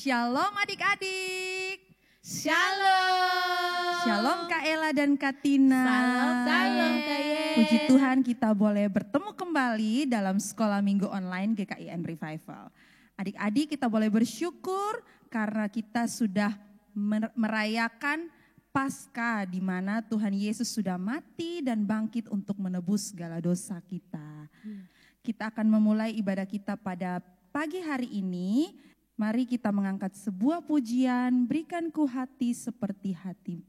Shalom adik-adik. Shalom. Shalom Kak Ella dan Kak Tina. Salam Kak Yen. Puji Tuhan kita boleh bertemu kembali dalam sekolah minggu online GKIN Revival. Adik-adik kita boleh bersyukur karena kita sudah merayakan Paskah di mana Tuhan Yesus sudah mati dan bangkit untuk menebus segala dosa kita. Kita akan memulai ibadah kita pada pagi hari ini. Mari kita mengangkat sebuah pujian, berikan ku hati seperti hati.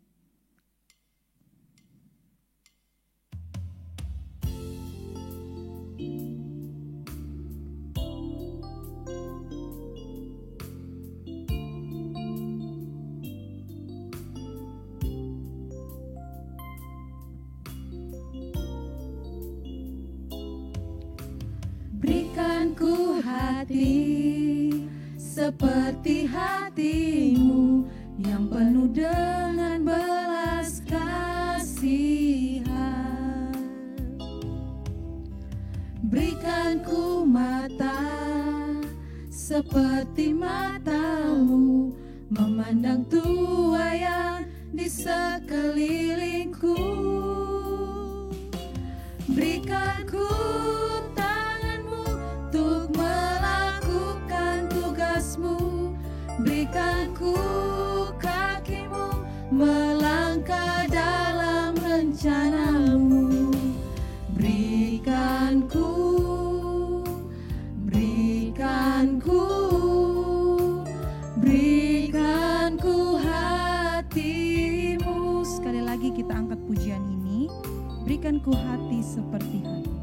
Berikan ku hati seperti hatimu yang penuh dengan belas kasihan. Berikan ku mata seperti matamu memandang tua yang di sekelilingku. Berikan ku tanganmu untuk melakukan tugasmu. Berikan ku kakimu melangkah dalam rencanamu. Berikan ku hatimu. Sekali lagi kita angkat pujian ini. Berikan ku hati seperti hati.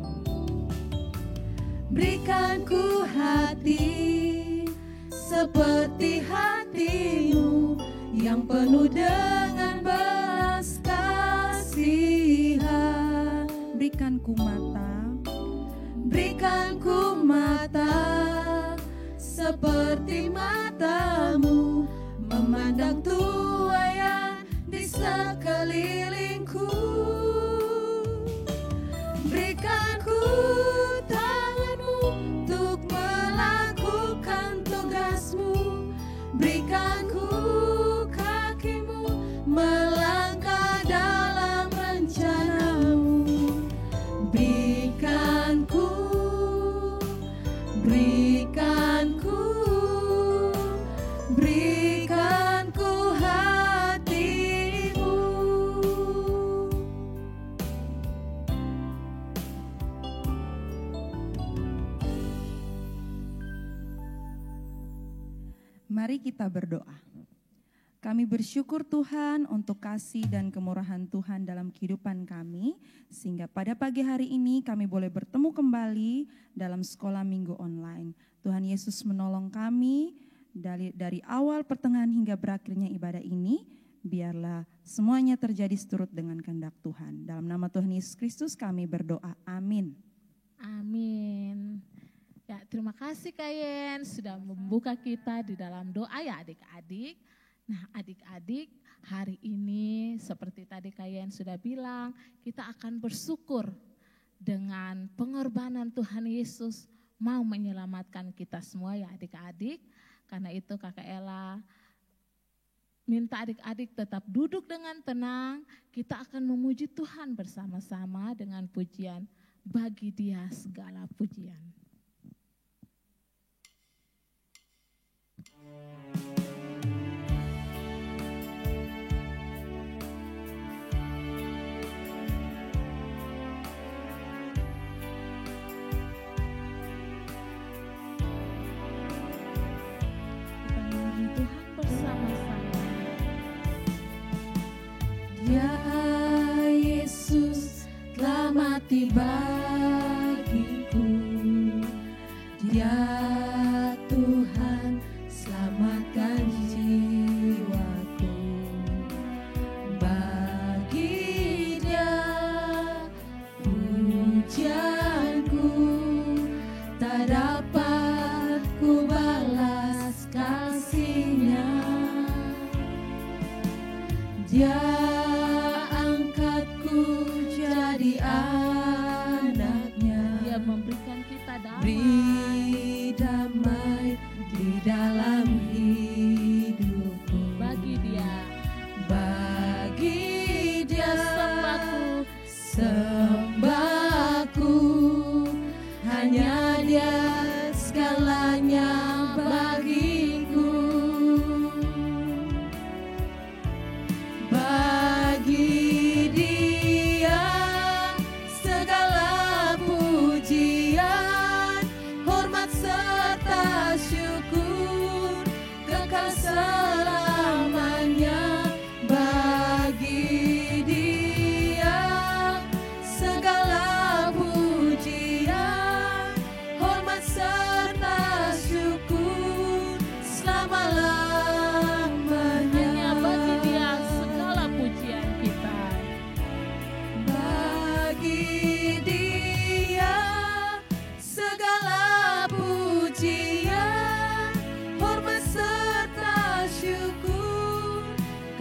Berikan ku hati seperti hatimu yang penuh dengan belas kasihan. Berikan ku mata. Berikan ku mata seperti matamu memandang tua yang di sekelilingku. Berikan ku tanganmu untuk melakukan tugasmu. Berikan ku kakimu melangkah dalam rencanamu. Berikan ku hatimu. Mari kita berdoa. Kami bersyukur Tuhan untuk kasih dan kemurahan Tuhan dalam kehidupan kami. Sehingga pada pagi hari ini kami boleh bertemu kembali dalam sekolah minggu online. Tuhan Yesus menolong kami dari awal, pertengahan hingga berakhirnya ibadah ini. Biarlah semuanya terjadi seturut dengan kehendak Tuhan. Dalam nama Tuhan Yesus Kristus kami berdoa. Amin. Amin. Ya, terima kasih Kak Yen sudah membuka kita di dalam doa ya adik-adik. Nah adik-adik, hari ini seperti tadi Kak Yen sudah bilang, kita akan bersyukur dengan pengorbanan Tuhan Yesus mau menyelamatkan kita semua ya adik-adik. Karena itu Kakak Ella minta adik-adik tetap duduk dengan tenang, kita akan memuji Tuhan bersama-sama dengan pujian bagi Dia segala pujian. Ya Yesus telah mati bagiku. Dia Tuhan selamatkan jiwaku. Bagi Dia pujianku tak dapat ku balas kasih-Nya. Dia jadi anaknya. Dia memberikan kita damai, beri damai di dalam hidup.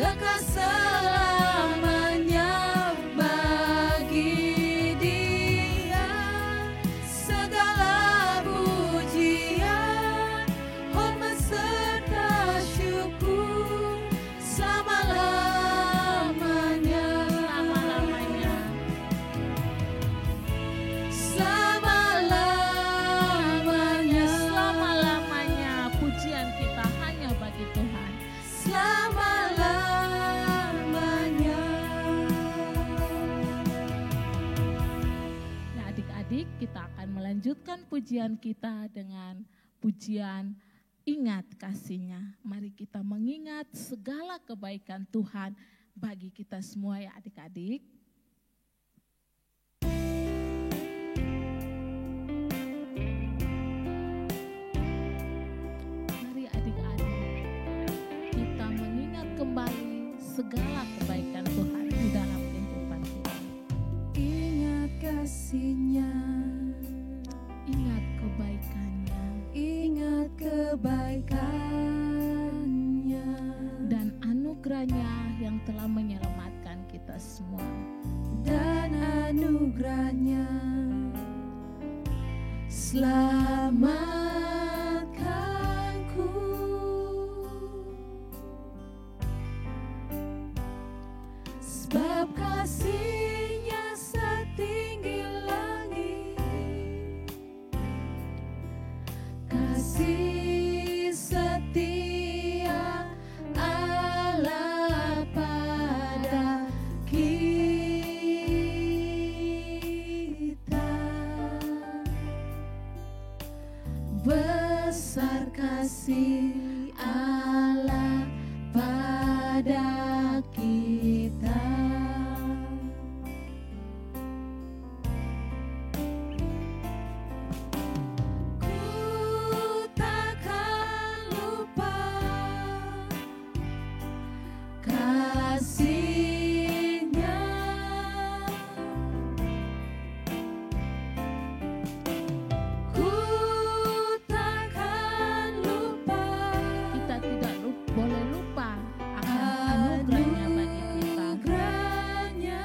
kekal selamanya bagi Dia. Segala pujian, hormat serta syukur selama-lamanya. Selama-lamanya. Selama-lamanya pujian kita hanya bagi Tuhan. Selama-lamanya. Nah, adik-adik, kita akan melanjutkan pujian kita dengan pujian ingat kasih-Nya. Mari kita mengingat segala kebaikan Tuhan bagi kita semua ya adik-adik. Mari adik-adik, kita mengingat kembali segala kebaikan Tuhan di dalam kehidupan kita. Ingat kasih-Nya, Ingat kebaikan-Nya ingat kebaikan-Nya, dan anugerah-Nya yang telah menyelamatkan kita semua. dan anugerah-Nya selamatkanku. Sebab kasih-Nya setinggi langit, kasih setia Allah pada kita. Besar kasih Allah pada kita. Ku takkan lupa kasih-Nya. Ku takkan lupa Kita tidak boleh lupa akan anugerah-Nya bagi kita. anugerah-Nya.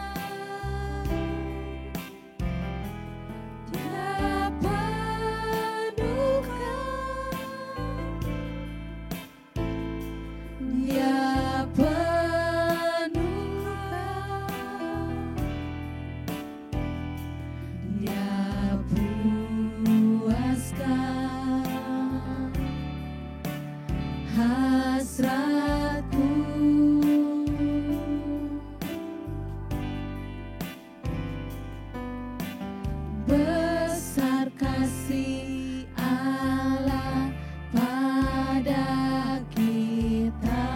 Dia penuhkan, Dia penuhkan, Dia puaskan hasratku. Besar kasih Allah pada kita.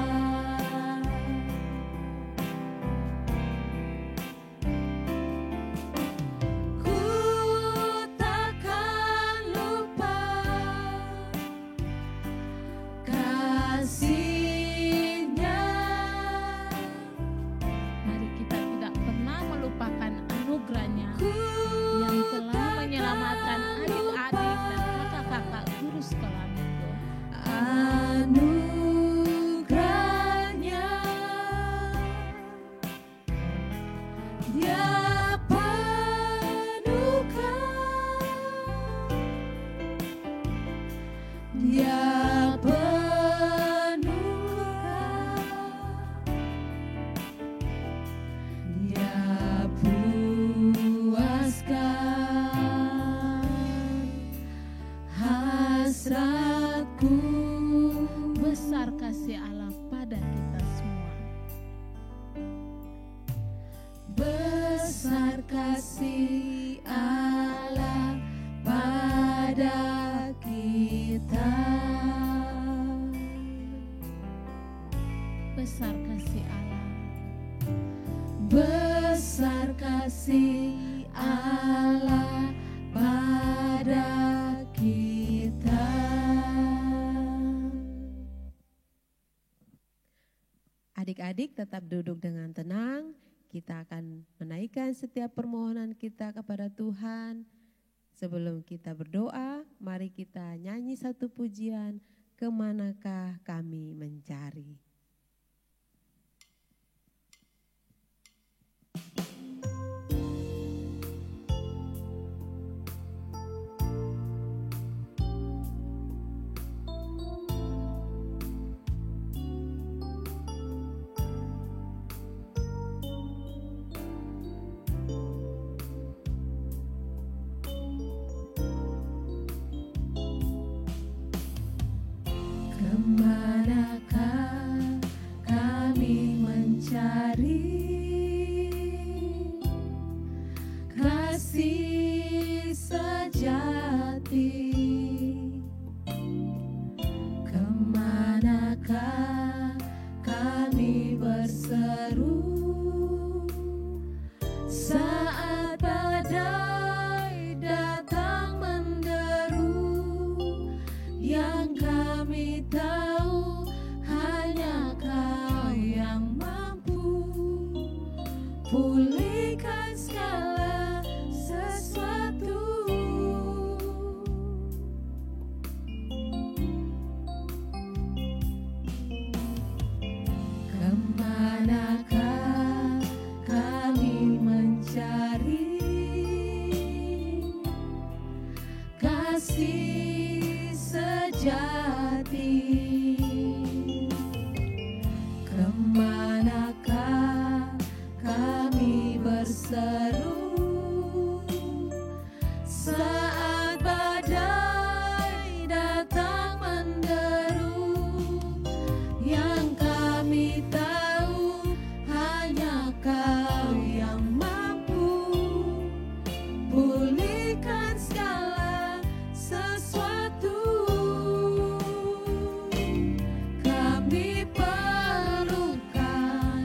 Ku takkan lupa kasih-Nya. Mari kita tidak pernah melupakan anugerah-Nya Ku yang telah menyelamatkan takkan adik-adik lupa dan kakak-kakak guru sekolah minggu. anugerah-Nya. Dia penuhkan, Dia penuhkan, Dia puaskan hasratku. Besar kasih Allah pada kita semua. Besar kasih Allah pada kita. Besar kasih Allah. Besar kasih Allah pada kita. Adik-adik tetap duduk dengan tenang. Kita akan menaikkan setiap permohonan kita kepada Tuhan. Sebelum kita berdoa, mari kita nyanyi satu pujian, kemanakah kami mencari. mencari kasih sejati, kemanakah kami berseru saat badai datang menderu, yang kami tahu hanya Kau yang mampu pulihkan segala sesuatu. Kemanakah kami mencari kasih sejati, kemanakah kami berseru saat badai datang menderu, yang kami tahu hanya Kau yang mampu pulihkan segala sesuatu. Kami perlukan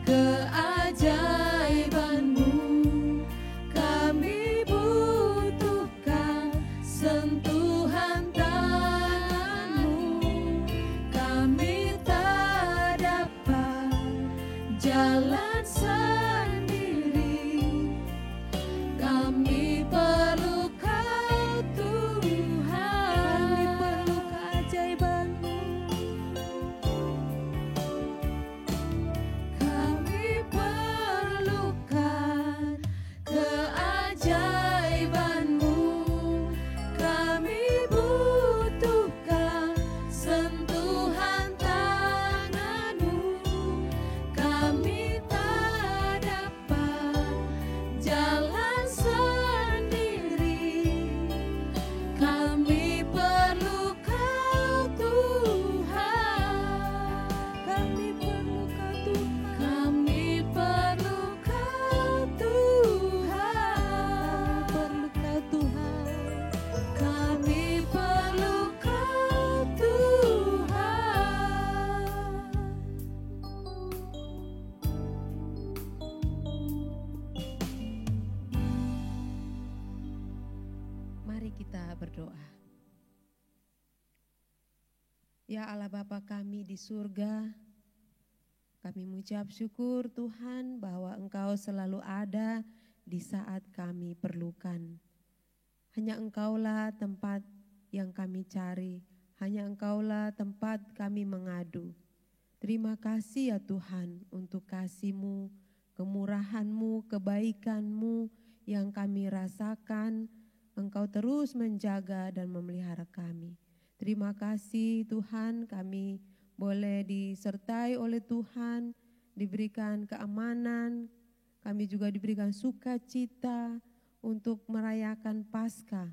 keajaiban-Mu, kami butuhkan sentuhan tangan-Mu, kami tak dapat jalan sendiri, kami perlu Kau Tuhan, kami perlu keajaiban-Mu, kami perlukan keajaiban-Mu, kami butuhkan sentuhan tangan-Mu, kami tak dapat jalan sendiri, kami perlu Kau Tuhan, kami perlu Kau Tuhan, kami perlu Kau Tuhan, perlu Kau Tuhan, kami perlu Kau Tuhan. Mari kita berdoa. Ya Allah Bapa kami di surga, kami mengucap syukur Tuhan bahwa Engkau selalu ada di saat kami perlukan. Hanya Engkaulah tempat yang kami cari, hanya Engkaulah tempat kami mengadu. Terima kasih ya Tuhan untuk kasih-Mu, kemurahan-Mu, kebaikan-Mu yang kami rasakan. Engkau terus menjaga dan memelihara kami. Terima kasih Tuhan, kami boleh disertai oleh Tuhan, diberikan keamanan, kami juga diberikan sukacita untuk merayakan Paskah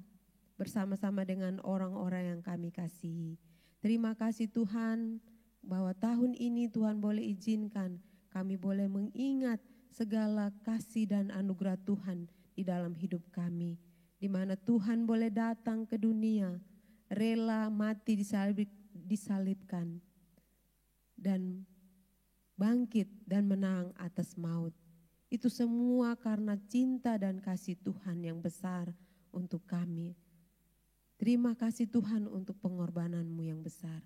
bersama-sama dengan orang-orang yang kami kasihi. Terima kasih Tuhan bahwa tahun ini Tuhan boleh izinkan kami boleh mengingat segala kasih dan anugerah Tuhan di dalam hidup kami, di mana Tuhan boleh datang ke dunia, rela mati disalibkan, dan bangkit dan menang atas maut. Itu semua karena cinta dan kasih Tuhan yang besar untuk kami. Terima kasih Tuhan untuk pengorbanan-Mu yang besar.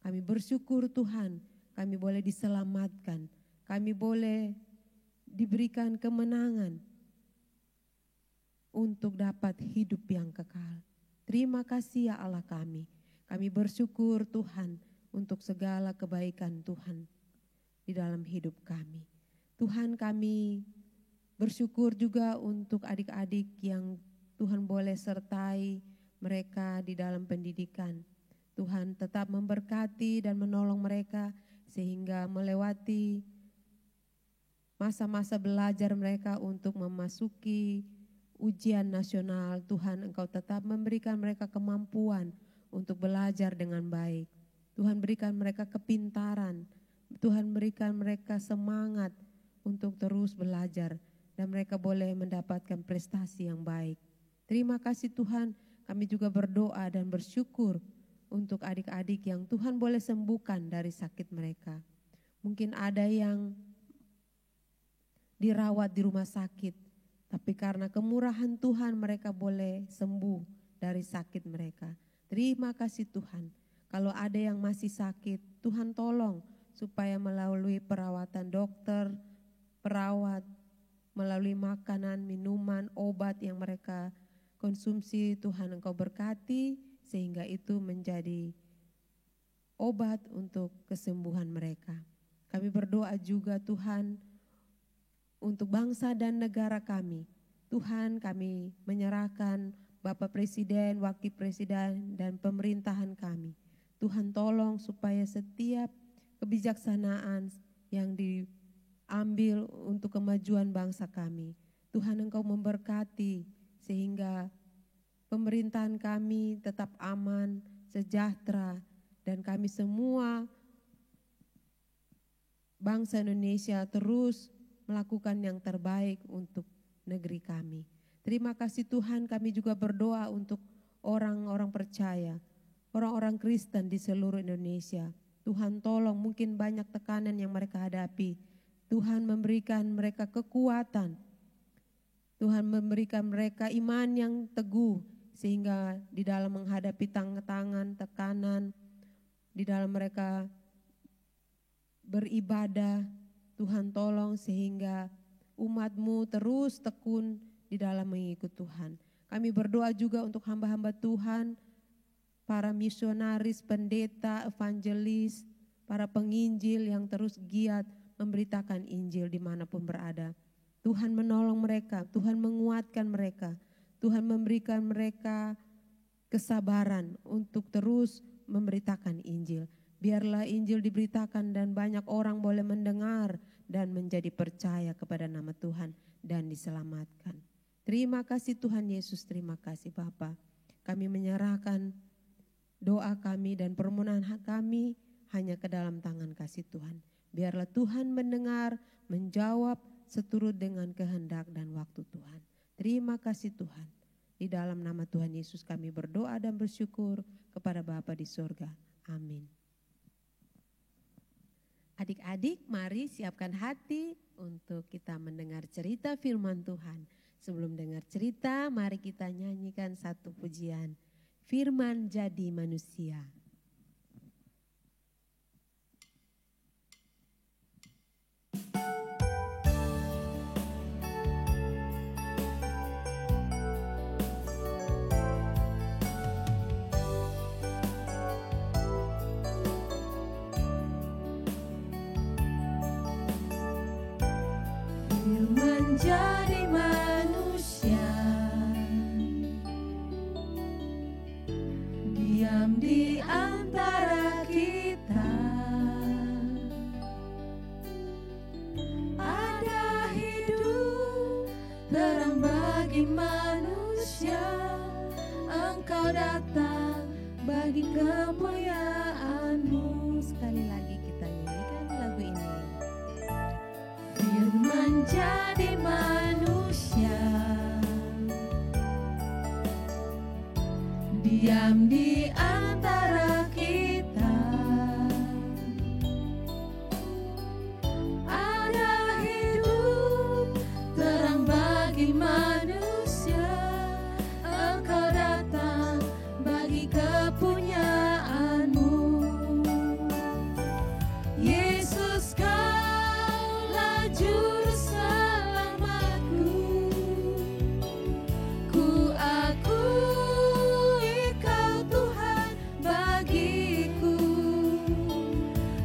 Kami bersyukur Tuhan, kami boleh diselamatkan, kami boleh diberikan kemenangan untuk dapat hidup yang kekal. Terima kasih ya Allah kami. Kami bersyukur Tuhan untuk segala kebaikan Tuhan di dalam hidup kami. Tuhan, kami bersyukur juga untuk adik-adik yang Tuhan boleh sertai mereka di dalam pendidikan. Tuhan tetap memberkati dan menolong mereka sehingga melewati masa-masa belajar mereka untuk memasuki ujian nasional. Tuhan, Engkau tetap memberikan mereka kemampuan untuk belajar dengan baik. Tuhan, berikan mereka kepintaran. Tuhan, berikan mereka semangat untuk terus belajar dan mereka boleh mendapatkan prestasi yang baik. Terima kasih Tuhan, kami juga berdoa dan bersyukur untuk adik-adik yang Tuhan boleh sembuhkan dari sakit mereka. Mungkin ada yang dirawat di rumah sakit, tapi karena kemurahan Tuhan mereka boleh sembuh dari sakit mereka. Terima kasih Tuhan. Kalau ada yang masih sakit, Tuhan tolong supaya melalui perawatan dokter, perawat, melalui makanan, minuman, obat yang mereka konsumsi, Tuhan Engkau berkati sehingga itu menjadi obat untuk kesembuhan mereka. Kami berdoa juga Tuhan untuk bangsa dan negara kami. Tuhan, kami menyerahkan Bapak Presiden, Wakil Presiden, dan pemerintahan kami. Tuhan tolong supaya setiap kebijaksanaan yang diambil untuk kemajuan bangsa kami, Tuhan Engkau memberkati sehingga pemerintahan kami tetap aman, sejahtera, dan kami semua bangsa Indonesia terus melakukan yang terbaik untuk negeri kami. Terima kasih Tuhan, kami juga berdoa untuk orang-orang percaya, orang-orang Kristen di seluruh Indonesia. Tuhan tolong, mungkin banyak tekanan yang mereka hadapi. Tuhan memberikan mereka kekuatan. Tuhan memberikan mereka iman yang teguh sehingga di dalam menghadapi tantangan, tekanan, di dalam mereka beribadah, Tuhan tolong sehingga umat-Mu terus tekun di dalam mengikut Tuhan. Kami berdoa juga untuk hamba-hamba Tuhan, para misionaris, pendeta, evangelis, para penginjil yang terus giat memberitakan Injil dimanapun berada. Tuhan menolong mereka, Tuhan menguatkan mereka, Tuhan memberikan mereka kesabaran untuk terus memberitakan Injil. Biarlah Injil diberitakan dan banyak orang boleh mendengar dan menjadi percaya kepada nama Tuhan dan diselamatkan. Terima kasih Tuhan Yesus, terima kasih Bapa. Kami menyerahkan doa kami dan permohonan kami hanya ke dalam tangan kasih Tuhan. Biarlah Tuhan mendengar, menjawab seturut dengan kehendak dan waktu Tuhan. Terima kasih Tuhan. Di dalam nama Tuhan Yesus kami berdoa dan bersyukur kepada Bapa di surga. Amin. Adik-adik, mari siapkan hati untuk kita mendengar cerita firman Tuhan. Sebelum dengar cerita, mari kita nyanyikan satu pujian. Firman jadi manusia. Menjadi manusia, diam di antara kita. Ada hidup terang bagi manusia. Engkau datang bagi kemuliaan-Mu. Sekali lagi kita nyanyikan lagu ini. Menjadi manusia, diam di antara kita. Ada hidup terang bagi manusia. Engkau datang bagi kepunyaan-Mu. Yesus, Kaulah juru selamatku. Ku akui Kau Tuhan bagiku.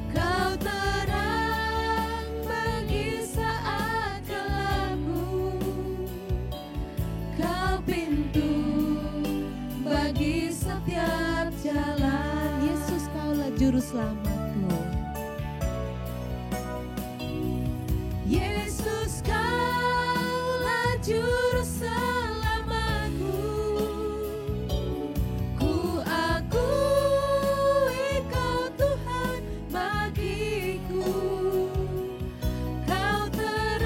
Kau terang bagi saat gelapku. Kau pintu bagi setiap jalan. Yesus, Kaulah juru selamatku. Yesus, Kaulah juru selamatku. Ku akui Kau Tuhan bagiku. Kau terang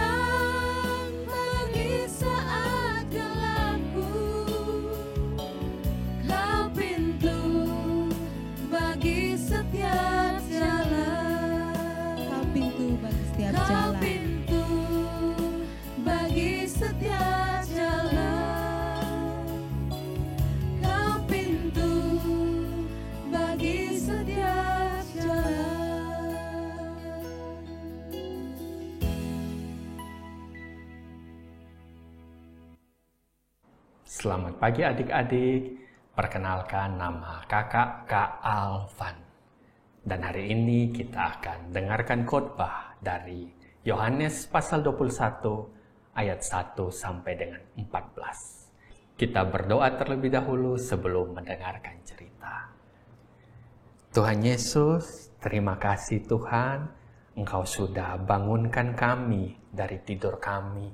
Selamat pagi adik-adik, perkenalkan nama kakak Kak Alvan. Dan hari ini kita akan dengarkan khotbah dari Yohanes pasal 21 ayat 1 sampai dengan 14. Kita berdoa terlebih dahulu sebelum mendengarkan cerita. Tuhan Yesus, terima kasih Tuhan, Engkau sudah bangunkan kami dari tidur kami.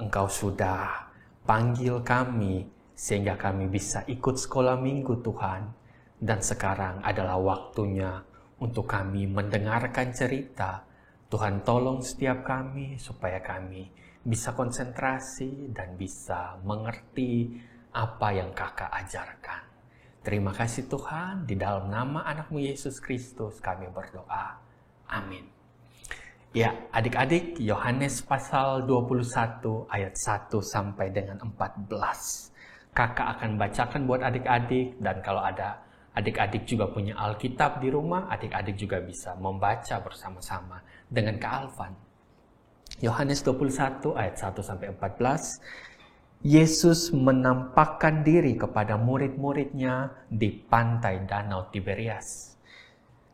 Engkau sudah panggil kami sehingga kami bisa ikut sekolah minggu Tuhan. Dan sekarang adalah waktunya untuk kami mendengarkan cerita. Tuhan tolong setiap kami supaya kami bisa konsentrasi dan bisa mengerti apa yang Kakak ajarkan. Terima kasih Tuhan, di dalam nama anakmu Yesus Kristus kami berdoa. Amin. Ya, adik-adik, Yohanes pasal 21 ayat 1 sampai dengan 14. Kakak akan bacakan buat adik-adik, dan kalau ada adik-adik juga punya Alkitab di rumah, adik-adik juga bisa membaca bersama-sama dengan Kak Alvan. Yohanes 21 ayat 1 sampai 14. Yesus menampakkan diri kepada murid-muridnya di pantai Danau Tiberias.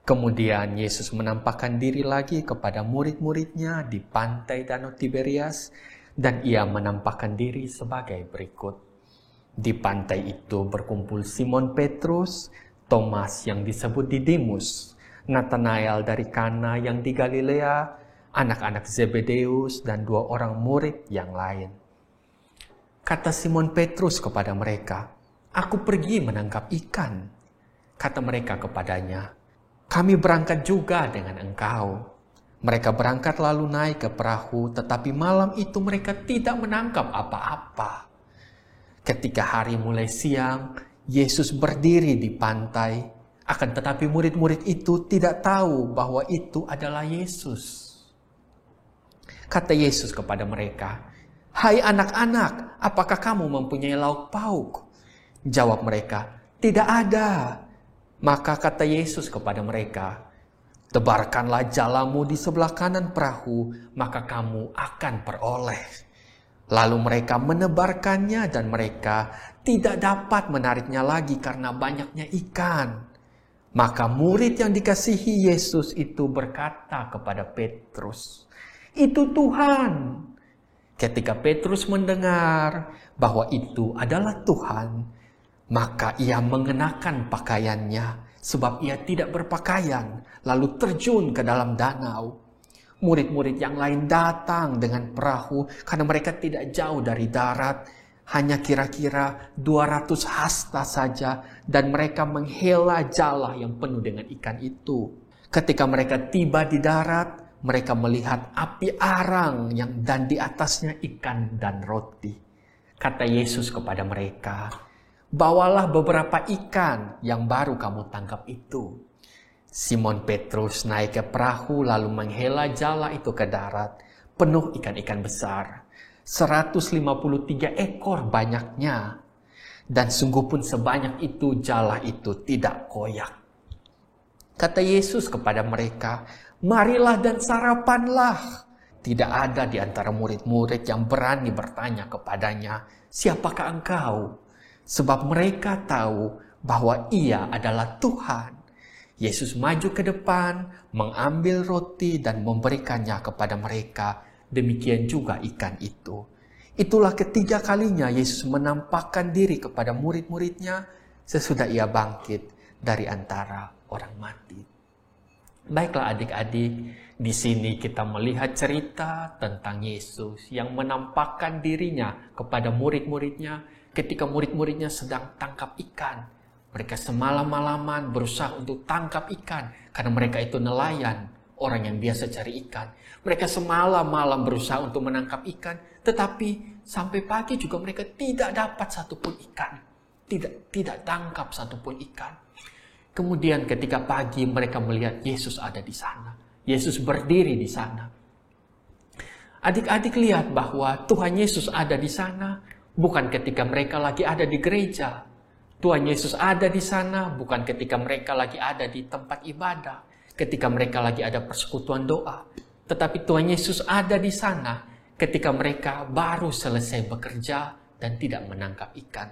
Kemudian Yesus menampakkan diri lagi kepada murid-muridnya di pantai Danau Tiberias, dan ia menampakkan diri sebagai berikut. Di pantai itu berkumpul Simon Petrus, Thomas yang disebut Didimus, Nathanael dari Kana yang di Galilea, anak-anak Zebedeus, dan 2 orang murid yang lain. Kata Simon Petrus kepada mereka, "Aku pergi menangkap ikan." Kata mereka kepadanya, "Kami berangkat juga dengan engkau." Mereka berangkat lalu naik ke perahu, tetapi malam itu mereka tidak menangkap apa-apa. Ketika hari mulai siang, Yesus berdiri di pantai, akan tetapi murid-murid itu tidak tahu bahwa itu adalah Yesus. Kata Yesus kepada mereka, "Hai anak-anak, apakah kamu mempunyai lauk pauk?" Jawab mereka, "Tidak ada." Maka kata Yesus kepada mereka, "Tebarkanlah jalamu di sebelah kanan perahu, maka kamu akan peroleh." Lalu mereka menebarkannya dan mereka tidak dapat menariknya lagi karena banyaknya ikan. Maka murid yang dikasihi Yesus itu berkata kepada Petrus, "Itu Tuhan." Ketika Petrus mendengar bahwa itu adalah Tuhan, maka ia mengenakan pakaiannya, sebab ia tidak berpakaian, lalu terjun ke dalam danau. Murid-murid yang lain datang dengan perahu, karena mereka tidak jauh dari darat, hanya kira-kira 200 hasta saja, dan mereka menghela jala yang penuh dengan ikan itu. Ketika mereka tiba di darat, mereka melihat api arang dan di atasnya ikan dan roti. Kata Yesus kepada mereka, "Bawalah beberapa ikan yang baru kamu tangkap itu." Simon Petrus naik ke perahu lalu menghela jala itu ke darat, penuh ikan-ikan besar. 153 ekor banyaknya. Dan sungguh pun sebanyak itu jala itu tidak koyak. Kata Yesus kepada mereka, "Marilah dan sarapanlah." Tidak ada di antara murid-murid yang berani bertanya kepadanya, "Siapakah engkau?" Sebab mereka tahu bahwa ia adalah Tuhan. Yesus maju ke depan, mengambil roti dan memberikannya kepada mereka. Demikian juga ikan itu. Itulah ketiga kalinya Yesus menampakkan diri kepada murid-muridnya sesudah ia bangkit dari antara orang mati. Baiklah adik-adik, di sini kita melihat cerita tentang Yesus yang menampakkan dirinya kepada murid-muridnya ketika murid-muridnya sedang tangkap ikan. Mereka semalam-malaman berusaha untuk tangkap ikan karena mereka itu nelayan, orang yang biasa cari ikan. Mereka semalam-malam berusaha untuk menangkap ikan, tetapi sampai pagi juga mereka tidak dapat satupun ikan. Tidak tangkap satupun ikan. Kemudian ketika pagi mereka melihat Yesus ada di sana. Yesus berdiri di sana. Adik-adik lihat bahwa Tuhan Yesus ada di sana bukan ketika mereka lagi ada di gereja. Tuhan Yesus ada di sana bukan ketika mereka lagi ada di tempat ibadah, ketika mereka lagi ada persekutuan doa. Tetapi Tuhan Yesus ada di sana ketika mereka baru selesai bekerja, dan tidak menangkap ikan.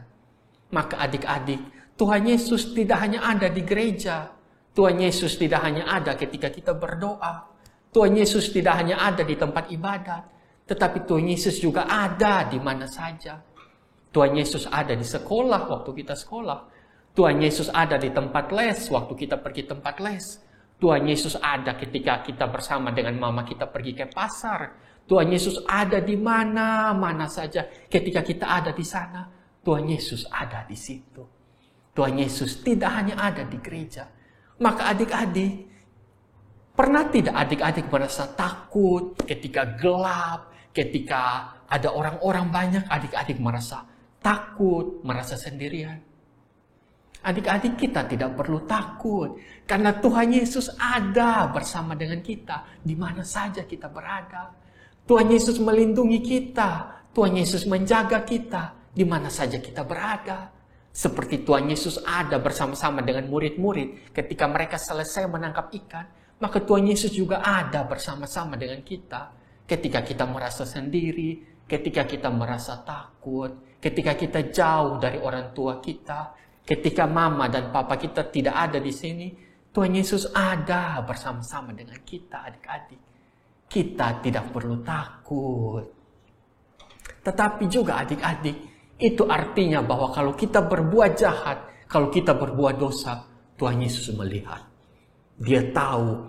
Maka adik-adik, Tuhan Yesus tidak hanya ada di gereja. Tuhan Yesus tidak hanya ada ketika kita berdoa. Tuhan Yesus tidak hanya ada di tempat ibadat. Tetapi Tuhan Yesus juga ada di mana saja. Tuhan Yesus ada di sekolah waktu kita sekolah. Tuhan Yesus ada di tempat les waktu kita pergi tempat les. Tuhan Yesus ada ketika kita bersama dengan mama kita pergi ke pasar. Tuhan Yesus ada di mana-mana saja. Ketika kita ada di sana, Tuhan Yesus ada di situ. Tuhan Yesus tidak hanya ada di gereja. Maka adik-adik, pernah tidak adik-adik merasa takut ketika gelap, ketika ada orang-orang banyak, adik-adik merasa takut, merasa sendirian? Adik-adik, kita tidak perlu takut. Karena Tuhan Yesus ada bersama dengan kita di mana saja kita berada. Tuhan Yesus melindungi kita. Tuhan Yesus menjaga kita di mana saja kita berada. Seperti Tuhan Yesus ada bersama-sama dengan murid-murid ketika mereka selesai menangkap ikan. Maka Tuhan Yesus juga ada bersama-sama dengan kita ketika kita merasa sendiri, ketika kita merasa takut, ketika kita jauh dari orang tua kita, ketika mama dan papa kita tidak ada di sini. Tuhan Yesus ada bersama-sama dengan kita, adik-adik. Kita tidak perlu takut. Tetapi juga adik-adik, itu artinya bahwa kalau kita berbuat jahat, kalau kita berbuat dosa, Tuhan Yesus melihat. Dia tahu,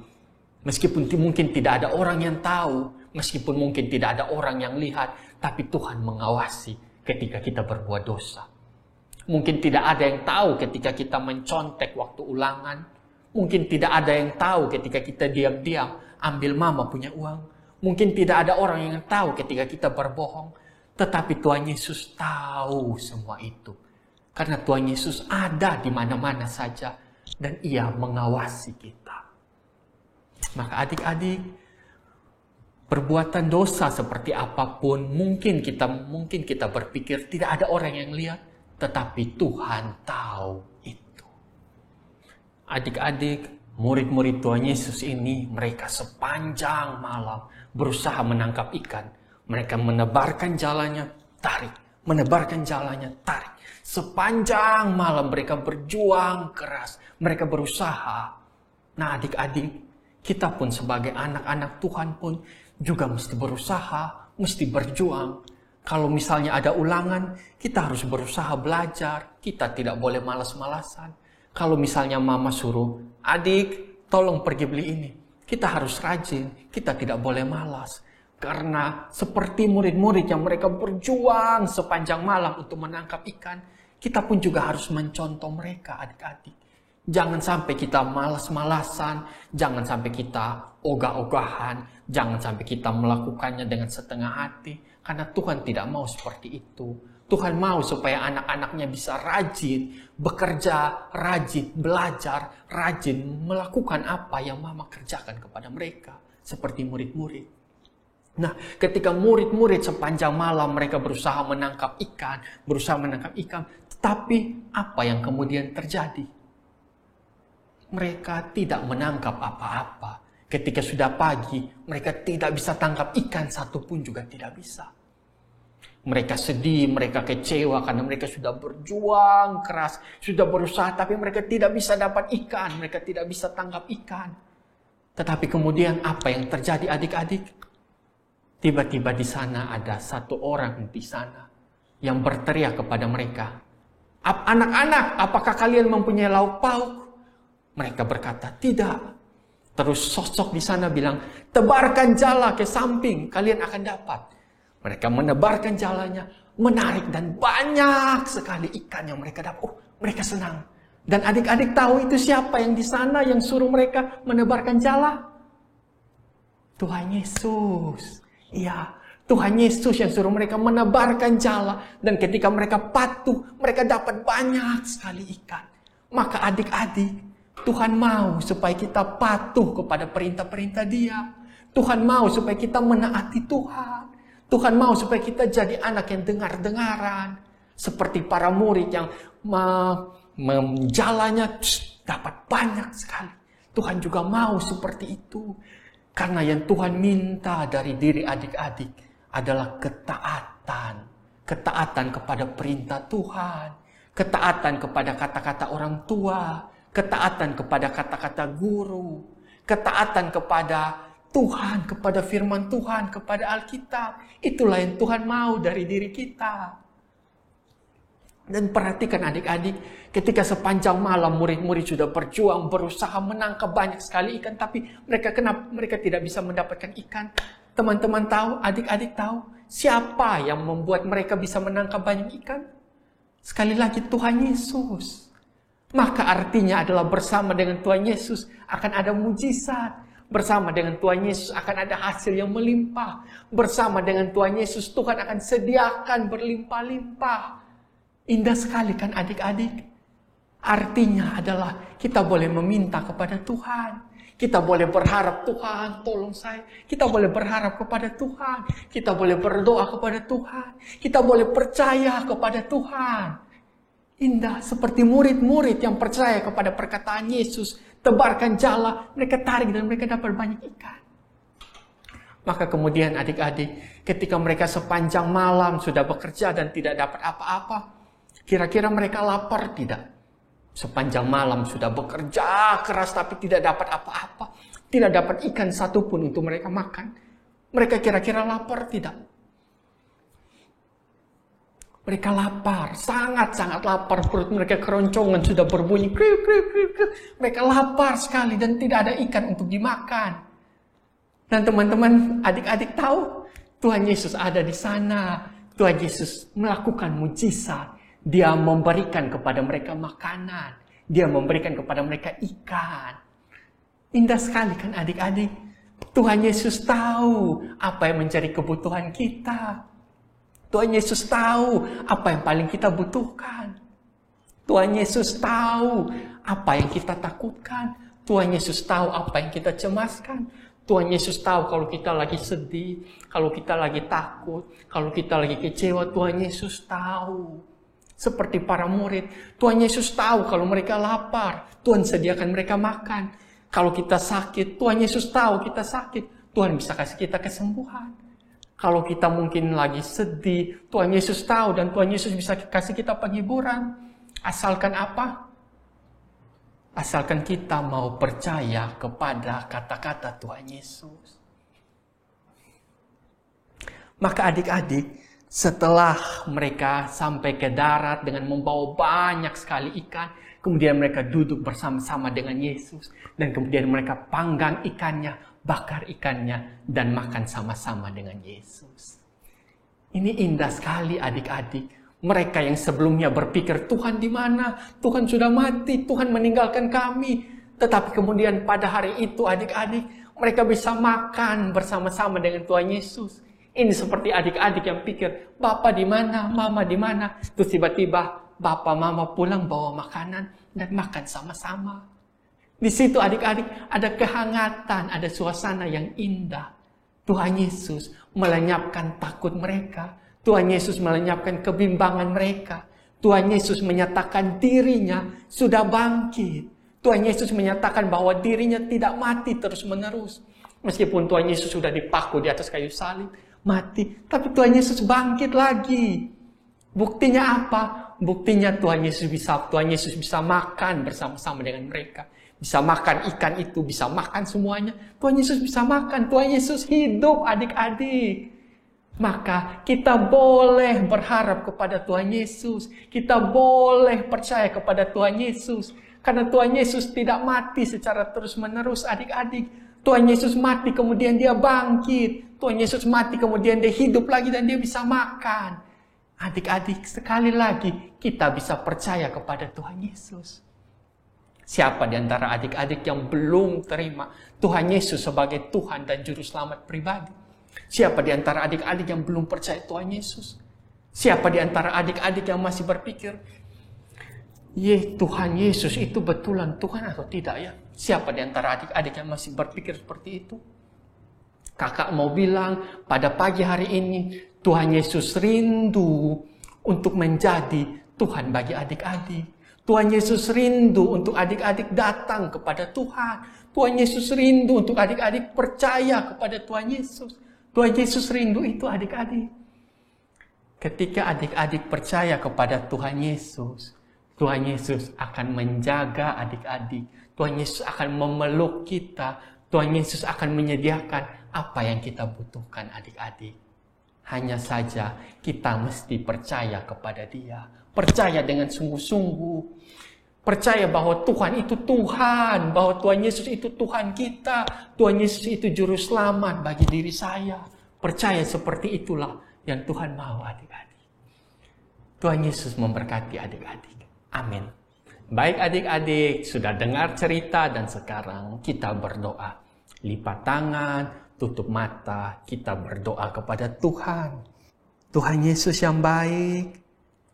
meskipun mungkin tidak ada orang yang tahu, meskipun mungkin tidak ada orang yang lihat, tapi Tuhan mengawasi ketika kita berbuat dosa. Mungkin tidak ada yang tahu ketika kita mencontek waktu ulangan. Mungkin tidak ada yang tahu ketika kita diam-diam ambil mama punya uang. Mungkin tidak ada orang yang tahu ketika kita berbohong. Tetapi Tuhan Yesus tahu semua itu. Karena Tuhan Yesus ada di mana-mana saja. Dan Ia mengawasi kita. Maka adik-adik, perbuatan dosa seperti apapun, mungkin kita berpikir tidak ada orang yang lihat. Tetapi Tuhan tahu itu. Adik-adik, murid-murid Tuhan Yesus ini, mereka sepanjang malam berusaha menangkap ikan. Mereka menebarkan jalannya, tarik. Menebarkan jalannya, tarik. Sepanjang malam mereka berjuang keras. Mereka berusaha. Nah adik-adik, kita pun sebagai anak-anak Tuhan pun juga mesti berusaha, mesti berjuang. Kalau misalnya ada ulangan, kita harus berusaha belajar. Kita tidak boleh malas-malasan. Kalau misalnya mama suruh, adik tolong pergi beli ini. Kita harus rajin, kita tidak boleh malas. Karena seperti murid-murid yang mereka berjuang sepanjang malam untuk menangkap ikan, kita pun juga harus mencontoh mereka, adik-adik. Jangan sampai kita malas-malasan, jangan sampai kita ogah-ogahan, jangan sampai kita melakukannya dengan setengah hati. Karena Tuhan tidak mau seperti itu. Tuhan mau supaya anak-anaknya bisa rajin, bekerja, rajin, belajar, rajin melakukan apa yang mama kerjakan kepada mereka. Seperti murid-murid. Nah, ketika murid-murid sepanjang malam mereka berusaha menangkap ikan, tetapi apa yang kemudian terjadi? Mereka tidak menangkap apa-apa. Ketika sudah pagi, mereka tidak bisa tangkap ikan satupun juga tidak bisa. Mereka sedih, mereka kecewa karena mereka sudah berjuang keras, sudah berusaha, tapi mereka tidak bisa dapat ikan, mereka tidak bisa tangkap ikan. Tetapi kemudian apa yang terjadi adik-adik? Tiba-tiba di sana ada satu orang di sana yang berteriak kepada mereka, "Anak-anak, apakah kalian mempunyai lauk pauk?" Mereka berkata, "Tidak." Terus sosok di sana bilang, "Tebarkan jala ke samping, kalian akan dapat." Mereka menebarkan jalannya, menarik, dan banyak sekali ikan yang mereka dapat. Mereka senang. Dan adik-adik tahu itu siapa yang di sana yang suruh mereka menebarkan jala? Tuhan Yesus. Iya, Tuhan Yesus yang suruh mereka menebarkan jala. Dan ketika mereka patuh, mereka dapat banyak sekali ikan. Maka adik-adik, Tuhan mau supaya kita patuh kepada perintah-perintah Dia. Tuhan mau supaya kita menaati Tuhan. Tuhan mau supaya kita jadi anak yang dengar-dengaran. Seperti para murid yang jalannya dapat banyak sekali. Tuhan juga mau seperti itu. Karena yang Tuhan minta dari diri adik-adik adalah ketaatan. ketaatan kepada perintah Tuhan, ketaatan kepada kata-kata orang tua, ketaatan kepada kata-kata guru, ketaatan kepada Tuhan, kepada firman Tuhan, kepada Alkitab. Itulah yang Tuhan mau dari diri kita. Dan perhatikan adik-adik, ketika sepanjang malam murid-murid sudah berjuang, berusaha menangkap banyak sekali ikan, tapi mereka tidak bisa mendapatkan ikan. Teman-teman tahu, adik-adik tahu, siapa yang membuat mereka bisa menangkap banyak ikan? Sekali lagi, Tuhan Yesus. Maka artinya adalah bersama dengan Tuhan Yesus akan ada mujizat. Bersama dengan Tuhan Yesus akan ada hasil yang melimpah. Bersama dengan Tuhan Yesus, Tuhan akan sediakan berlimpah-limpah. Indah sekali kan adik-adik? Artinya adalah kita boleh meminta kepada Tuhan. Kita boleh berharap, Tuhan tolong saya. Kita boleh berharap kepada Tuhan. Kita boleh berdoa kepada Tuhan. Kita boleh percaya kepada Tuhan. Indah seperti murid-murid yang percaya kepada perkataan Yesus. Tebarkan jala, mereka tarik dan mereka dapat banyak ikan. Maka kemudian adik-adik, ketika mereka sepanjang malam sudah bekerja dan tidak dapat apa-apa, kira-kira mereka lapar tidak? Sepanjang malam sudah bekerja keras tapi tidak dapat apa-apa. Tidak dapat ikan satupun untuk mereka makan. Mereka kira-kira lapar tidak? Mereka lapar, sangat-sangat lapar. Perut mereka keroncongan, sudah berbunyi. Kriuk, kriuk, kriuk, kriuk. Mereka lapar sekali dan tidak ada ikan untuk dimakan. Dan teman-teman, adik-adik tahu, Tuhan Yesus ada di sana. Tuhan Yesus melakukan mujizat. Dia memberikan kepada mereka makanan. Dia memberikan kepada mereka ikan. Indah sekali kan adik-adik? Tuhan Yesus tahu apa yang menjadi kebutuhan kita. Tuhan Yesus tahu apa yang paling kita butuhkan. Tuhan Yesus tahu apa yang kita takutkan. Tuhan Yesus tahu apa yang kita cemaskan. Tuhan Yesus tahu kalau kita lagi sedih, kalau kita lagi takut, kalau kita lagi kecewa. Tuhan Yesus tahu. Seperti para murid, Tuhan Yesus tahu kalau mereka lapar, Tuhan sediakan mereka makan. Kalau kita sakit, Tuhan Yesus tahu kita sakit, Tuhan bisa kasih kita kesembuhan. Kalau kita mungkin lagi sedih, Tuhan Yesus tahu dan Tuhan Yesus bisa kasih kita penghiburan. Asalkan apa? Asalkan kita mau percaya kepada kata-kata Tuhan Yesus. Maka adik-adik, setelah mereka sampai ke darat dengan membawa banyak sekali ikan, kemudian mereka duduk bersama-sama dengan Yesus. Dan kemudian mereka panggang ikannya, bakar ikannya, dan makan sama-sama dengan Yesus. Ini indah sekali adik-adik. Mereka yang sebelumnya berpikir, Tuhan di mana? Tuhan sudah mati, Tuhan meninggalkan kami. Tetapi kemudian pada hari itu adik-adik, mereka bisa makan bersama-sama dengan Tuhan Yesus. Ini seperti adik-adik yang pikir, Bapak di mana? Mama di mana? Terus tiba-tiba Bapak Mama pulang bawa makanan dan makan sama-sama. Di situ adik-adik ada kehangatan, ada suasana yang indah. Tuhan Yesus melenyapkan takut mereka. Tuhan Yesus melenyapkan kebimbangan mereka. Tuhan Yesus menyatakan dirinya sudah bangkit. Tuhan Yesus menyatakan bahwa dirinya tidak mati terus-menerus. Meskipun Tuhan Yesus sudah dipaku di atas kayu salib, mati. Tapi Tuhan Yesus bangkit lagi. Buktinya apa? Buktinya Tuhan Yesus bisa makan bersama-sama dengan mereka. Bisa makan ikan itu, bisa makan semuanya. Tuhan Yesus bisa makan. Tuhan Yesus hidup adik-adik. Maka kita boleh berharap kepada Tuhan Yesus. Kita boleh percaya kepada Tuhan Yesus. Karena Tuhan Yesus tidak mati secara terus-menerus adik-adik. Tuhan Yesus mati kemudian dia bangkit. Tuhan Yesus mati kemudian dia hidup lagi dan dia bisa makan. Adik-adik, sekali lagi kita bisa percaya kepada Tuhan Yesus. Siapa di antara adik-adik yang belum terima Tuhan Yesus sebagai Tuhan dan Juru Selamat pribadi? Siapa di antara adik-adik yang belum percaya Tuhan Yesus? Siapa di antara adik-adik yang masih berpikir, Tuhan Yesus itu betulan Tuhan atau tidak ya? Siapa di antara adik-adik yang masih berpikir seperti itu? Kakak mau bilang pada pagi hari ini, Tuhan Yesus rindu untuk menjadi Tuhan bagi adik-adik. Tuhan Yesus rindu untuk adik-adik datang kepada Tuhan. Tuhan Yesus rindu untuk adik-adik percaya kepada Tuhan Yesus. Tuhan Yesus rindu itu adik-adik. Ketika adik-adik percaya kepada Tuhan Yesus akan menjaga adik-adik. Tuhan Yesus akan memeluk kita. Tuhan Yesus akan menyediakan apa yang kita butuhkan adik-adik. Hanya saja kita mesti percaya kepada Dia. Percaya dengan sungguh-sungguh. Percaya bahwa Tuhan itu Tuhan. Bahwa Tuhan Yesus itu Tuhan kita. Tuhan Yesus itu juru selamat bagi diri saya. Percaya seperti itulah yang Tuhan mau adik-adik. Tuhan Yesus memberkati adik-adik. Amin. Baik adik-adik, sudah dengar cerita dan sekarang kita berdoa. Lipat tangan, tutup mata, kita berdoa kepada Tuhan. Tuhan Yesus yang baik,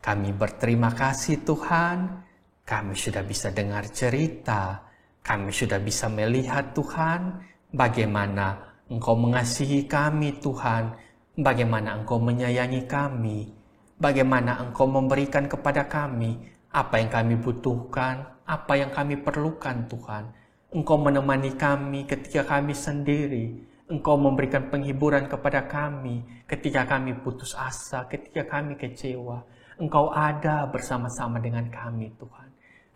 kami berterima kasih Tuhan. Kami sudah bisa dengar cerita, kami sudah bisa melihat Tuhan, bagaimana Engkau mengasihi kami Tuhan, bagaimana Engkau menyayangi kami, bagaimana Engkau memberikan kepada kami apa yang kami butuhkan, apa yang kami perlukan Tuhan. Engkau menemani kami ketika kami sendiri, Engkau memberikan penghiburan kepada kami ketika kami putus asa, ketika kami kecewa. Engkau ada bersama-sama dengan kami Tuhan.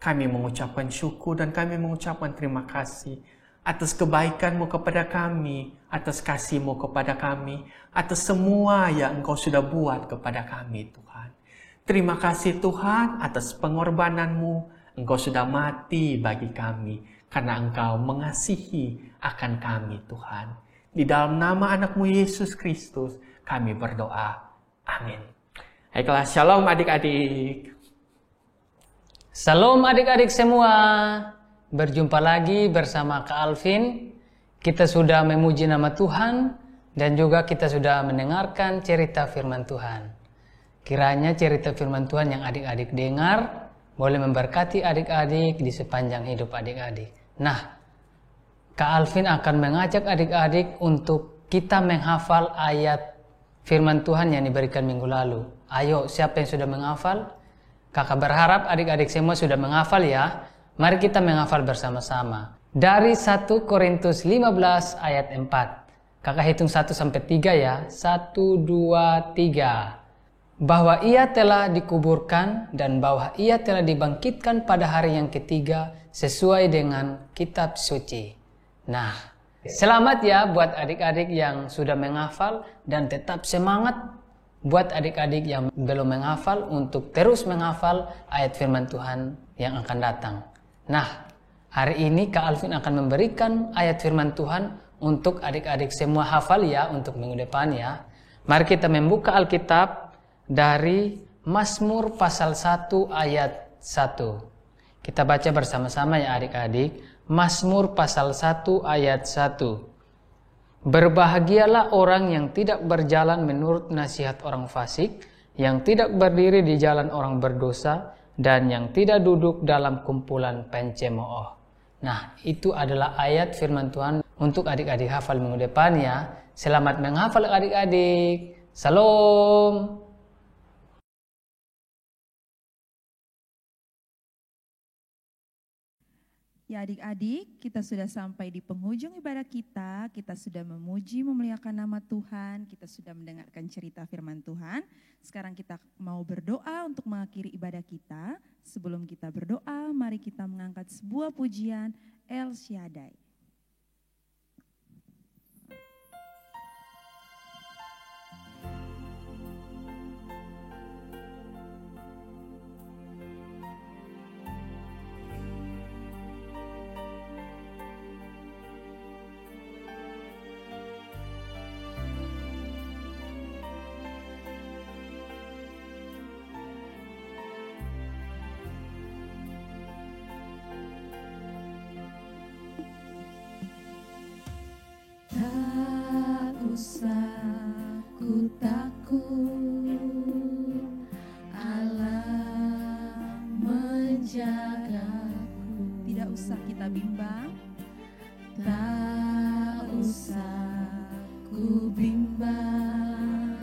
Kami mengucapkan syukur dan kami mengucapkan terima kasih atas kebaikan-Mu kepada kami, atas kasih-Mu kepada kami, atas semua yang Engkau sudah buat kepada kami Tuhan. Terima kasih Tuhan atas pengorbanan-Mu. Engkau sudah mati bagi kami karena Engkau mengasihi akan kami Tuhan. Di dalam nama anak-Mu Yesus Kristus kami berdoa. Amin. Baiklah, shalom adik-adik. Salam adik-adik semua, berjumpa lagi bersama Kak Alvin. Kita sudah memuji nama Tuhan dan juga kita sudah mendengarkan cerita firman Tuhan. Kiranya cerita firman Tuhan yang adik-adik dengar boleh memberkati adik-adik di sepanjang hidup adik-adik. Nah, Kak Alvin akan mengajak adik-adik untuk kita menghafal ayat firman Tuhan yang diberikan minggu lalu. Ayo, siapa yang sudah menghafal? Kakak berharap adik-adik semua sudah menghafal ya. Mari kita menghafal bersama-sama. Dari 1 Korintus 15 ayat 4. Kakak hitung 1 sampai 3 ya. 1, 2, 3. Bahwa ia telah dikuburkan dan bahwa ia telah dibangkitkan pada hari yang ketiga sesuai dengan kitab suci. Nah, selamat ya buat adik-adik yang sudah menghafal dan tetap semangat buat adik-adik yang belum menghafal untuk terus menghafal ayat firman Tuhan yang akan datang. Nah, hari ini Kak Alvin akan memberikan ayat firman Tuhan untuk adik-adik semua hafal ya untuk minggu depan ya. Mari kita membuka Alkitab dari Mazmur pasal 1 ayat 1. Kita baca bersama-sama ya adik-adik. Mazmur pasal 1 ayat 1. Berbahagialah orang yang tidak berjalan menurut nasihat orang fasik, yang tidak berdiri di jalan orang berdosa, dan yang tidak duduk dalam kumpulan pencemooh. Nah, itu adalah ayat firman Tuhan untuk adik-adik hafal minggu depan ya. Selamat menghafal adik-adik. Salam. Ya adik-adik, kita sudah sampai di penghujung ibadah kita. Kita sudah memuji, memuliakan nama Tuhan. Kita sudah mendengarkan cerita firman Tuhan. Sekarang kita mau berdoa untuk mengakhiri ibadah kita. Sebelum kita berdoa, mari kita mengangkat sebuah pujian El Shaddai. Tak usah ku takut, Allah menjagaku. Tidak usah kita bimbang. Tak usah ku bimbang,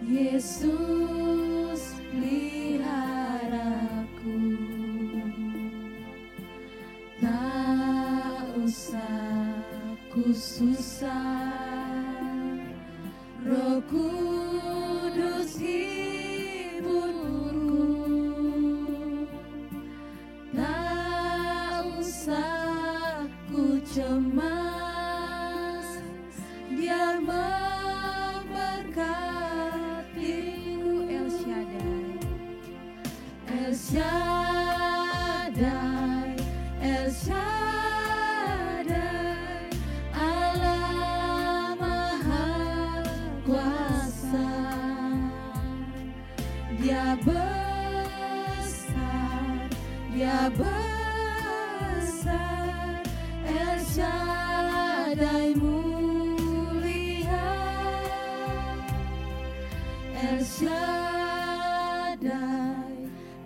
Yesus peliharaku. Tak usah ku susah, Roh Kudus penghiburku. Tak usah ku cemas, Dia memberkatiku. El Shaddai, El Shaddai, El Shaddai, Allah Maha Kuasa. Dia besar, Dia besar, El Shaddai mulia, El Shaddai,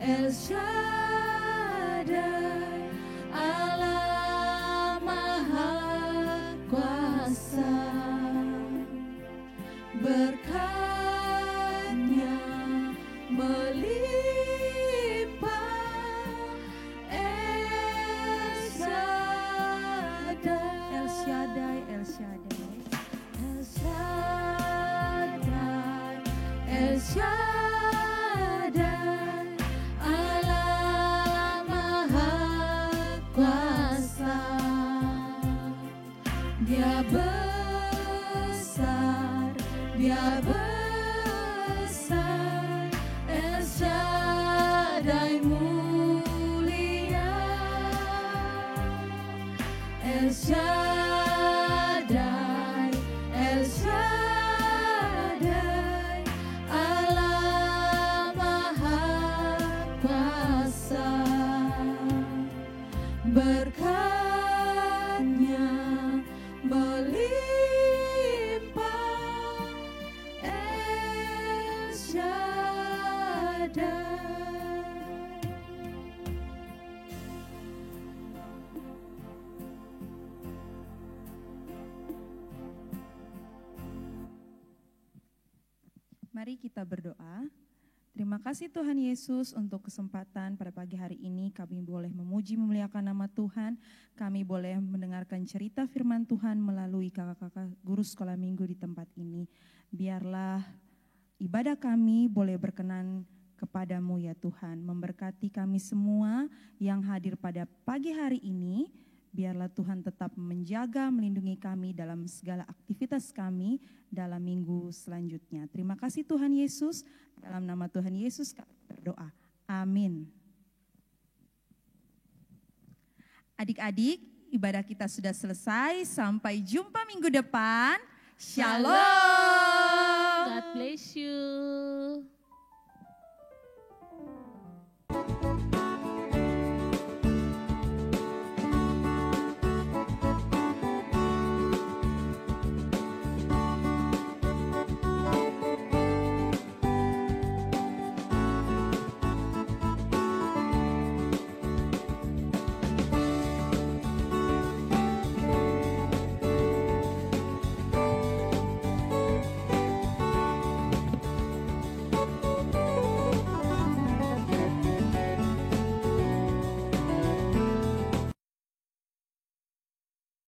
El Shaddai, Allah Maha Kuasa. Berkat-Nya melimpah, El Shaddai, El Shaddai, El Shaddai. El Shaddai, El Shaddai, Allah Maha Kuasa. Dia besar, Dia besar, El Shaddai mulia, El Shaddai, El Shaddai, Allah Maha Kuasa. Berkat-Nya melimpah, El Shaddai. Mari kita berdoa. Terima kasih Tuhan Yesus untuk kesempatan pada pagi hari ini kami boleh memuji memuliakan nama Tuhan. Kami boleh mendengarkan cerita firman Tuhan melalui kakak-kakak guru sekolah minggu di tempat ini. Biarlah ibadah kami boleh berkenan kepadamu ya Tuhan. Memberkati kami semua yang hadir pada pagi hari ini. Biarlah Tuhan tetap menjaga, melindungi kami dalam segala aktivitas kami dalam minggu selanjutnya. Terima kasih Tuhan Yesus. Dalam nama Tuhan Yesus kami berdoa. Amin. Adik-adik, ibadah kita sudah selesai. Sampai jumpa minggu depan. Shalom. God bless you.